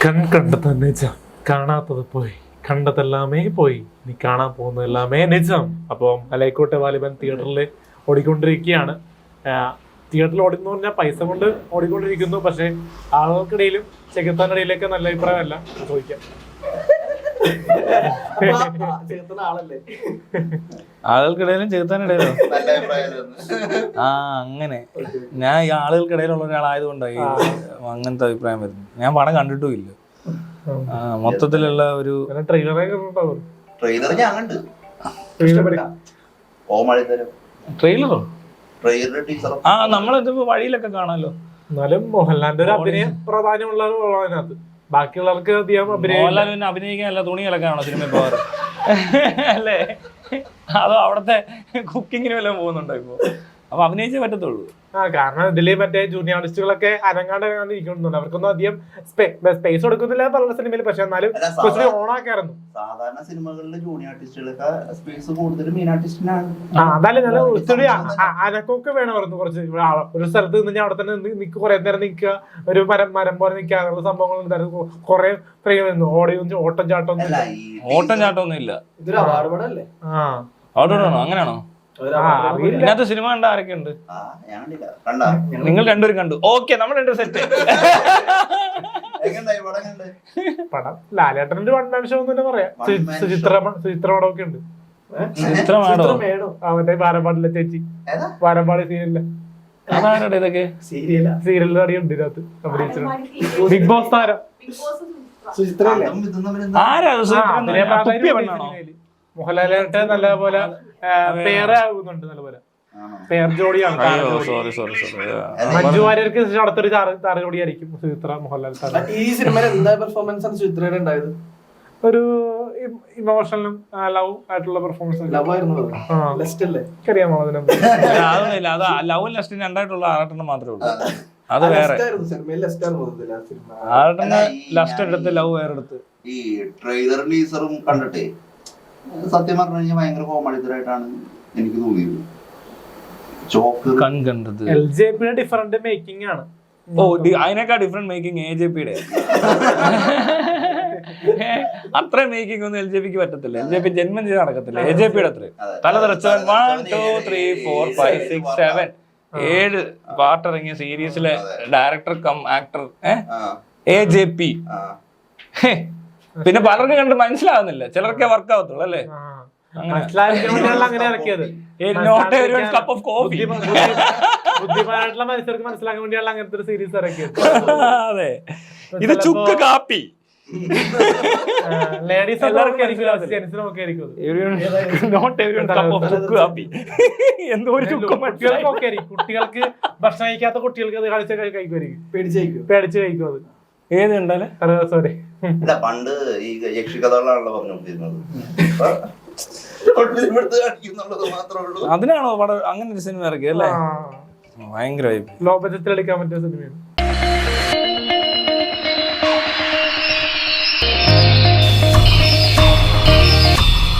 കണ്ടത് നിജം, കാണാത്തത് പോയി, കണ്ടതെല്ലാമേ പോയി, നീ കാണാൻ പോകുന്നതെല്ലാമേ നിജം. അപ്പം അലൈക്കോട്ടെ വാലിബൻ തിയേറ്ററിൽ ഓടിക്കൊണ്ടിരിക്കുകയാണ്. തിയേറ്ററിൽ ഓടുന്നു പറഞ്ഞാൽ പൈസ കൊണ്ട് ഓടിക്കൊണ്ടിരിക്കുന്നു. പക്ഷെ ആളുകൾക്കിടയിലും ചെകുത്താനിടയിലൊക്കെ നല്ല അഭിപ്രായമല്ല ചോദിക്കാം. ആളുകൾക്കിടയിലും ചെകുത്താനിടയിലോ? ആ, അങ്ങനെ ഞാൻ ഈ ആളുകൾക്കിടയിലുള്ള ഒരാളായതുകൊണ്ടായി അങ്ങനത്തെ അഭിപ്രായം വരുന്നത്. ഞാൻ പടം കണ്ടിട്ടും ഇല്ല. മൊത്തത്തിലുള്ള ഒരു ട്രെയിലറോ? ആ, നമ്മളിതിപ്പോ വഴിയിലൊക്കെ കാണാലോ. എന്നാലും മോഹൻലാലിന്റെ ഒരു അഭിനയം പ്രാധാന്യമുള്ള അതിനകത്ത്. ബാക്കിയുള്ളവർക്ക് അധികം മോഹൻലാൽ പിന്നെ അഭിനയിക്കാനല്ല തുണി ഇളക്കാണോ സിനിമ പോവാറ്? അല്ലേ? അതോ അവിടത്തെ കുക്കിങ്ങിന് വല്ലതും പോകുന്നുണ്ടോ ഇപ്പൊ? അപ്പൊ അഭിനയിച്ചേ പറ്റത്തുള്ളൂ. കാരണം ഇതില് മറ്റേ ജൂനിയർ ആർട്ടിസ്റ്റുകളൊക്കെ അനങ്ങാണ്ട് ഇരിക്കുന്നുണ്ട്. അവർക്കൊന്നും അധികം സ്പേസ് കൊടുക്കുന്നില്ല പല സിനിമയിൽ. പക്ഷെ എന്നാലും ഓണാക്കായിരുന്നു. സാധാരണ സിനിമകളിൽ ജൂനിയർ ആർട്ടിസ്റ്റുകളൊക്കെ സ്പേസ് കൂടുതൽ മെയിൻ ആർട്ടിസ്റ്റിനാണ്. അതല്ല, നല്ല ഒത്തിരി അനക്കൊക്കെ വേണമായിരുന്നു. കുറച്ച് ഒരു സ്ഥലത്ത് നിന്ന് അവിടെ തന്നെ നിൽക്കുക, കുറെ നേരം നിൽക്കുക, ഒരു മരം പോലെ നിൽക്കുക, അങ്ങനെയുള്ള സംഭവങ്ങൾ ഉണ്ടായിരുന്നു. കുറെ ഫ്രെയിം ഓട്ടം ചാട്ടം ഒന്നും ഇല്ല. അങ്ങനെയാണോ? ഇതിനകത്ത് സിനിമ കണ്ട ആരൊക്കെ ഉണ്ട്? നിങ്ങൾ രണ്ടുപേരും കണ്ടു. ഓക്കെ, നമ്മൾ രണ്ടുപേരും സെറ്റ്. പടം ലാലേട്ടന്റെ വൺ മാൻ ഷോ എന്ന് പറയാം. സുചിത്രമടമൊക്കെ ഉണ്ട്. അവന്റെ വാരമ്പാടിലെ ചേച്ചി, വാരമ്പാടി സീരിയലിലെ അതാരുടെ ഇതൊക്കെ സീരിയലിൽ അടിയുണ്ട് ഇതിനകത്ത് അഭിനയിച്ചിട്ടുണ്ട്. ബിഗ് ബോസ് താരം മോഹൻലാലായിട്ട് നല്ലപോലെ പേരാകുന്നുണ്ട്. നല്ലപോലെ പേർ ജോഡിയാണ്. മഞ്ജു വാര്യർക്ക് അടുത്തൊരു താര ജോഡിയായിരിക്കും സുചിത്ര മോഹൻലാൽ. ഈ സിനിമയിൽ എന്താ പെർഫോമൻസ് ആണ് സുചിത്രയുടെ ഉണ്ടായത്? ഒരു ഇമോഷണലും ലവ് ആയിട്ടുള്ള പെർഫോമൻസ്. അറിയാമോ അതിനെ? ലവ് ലെസ്റ്റ് രണ്ടായിട്ടുള്ള ആറട്ടെണ്ണം മാത്രമേ ഉള്ളൂ. അത് വേറെ ലാസ്റ്റ് എടുത്ത് ലവ് വേറെ എടുത്ത്. ഈ ട്രെയിലറും ടീസറും കണ്ടിട്ടേ സത്യം പറഞ്ഞു കഴിഞ്ഞാൽ ഭയങ്കര കോമഡിതരായിട്ടാണ് എനിക്ക് തോന്നിയത്. കണ്ടത് LJP ഡിഫറന്റ് മേക്കിംഗ് ആണ്. ഓ, അതിനേക്കാൾ ഡിഫറെന്റ് മേക്കിംഗ് AJPയുടെ. അത്ര മേക്കിംഗ് ഒന്നും LJPക്ക് പറ്റത്തില്ല. LJP ജന്മം ചെയ്ത് നടക്കത്തില്ല. AJPയുടെ അത്ര തല തെറിച്ചവൻ 1 2 3 4 5 6 7 7 പാർട്ട് ഇറങ്ങിയ സീരീസിലെ ഡയറക്ടർ കം ആക്ടർ AJP. പിന്നെ പലർക്കും കണ്ട് മനസ്സിലാവുന്നില്ല, ചിലർക്കേ വർക്ക് ആവത്തുള്ളൂ. അല്ലേ? ബുദ്ധിമാനായിട്ടുള്ള മനുഷ്യർക്ക് മനസ്സിലാക്കാൻ വേണ്ടിയാണ് അങ്ങനത്തെ ഒരു സീരീസ് ഇറക്കിയത്. അതെ, ഇത് ചുക്ക് കാപ്പി. ലേഡീസ് കുട്ടികൾക്ക് ഭക്ഷണം കഴിക്കാത്ത കുട്ടികൾക്ക് അത് കളിച്ച് കഴിക്കുമായിരിക്കും. പേടിച്ച് കഴിക്കും. അത് ഏത് കണ്ടാലേ? സോറി, പണ്ട് ഈ യക്ഷികഥകളാണല്ലോ പറഞ്ഞുകൊണ്ടിരുന്നത്. അതിനാണോ പടം അങ്ങനെ ഒരു സിനിമ ഇറക്കിയത്? അല്ലേ? ഭയങ്കര ലോ ബഡ്ജറ്റിൽ എടുക്കാൻ പറ്റിയ സിനിമയാണ്.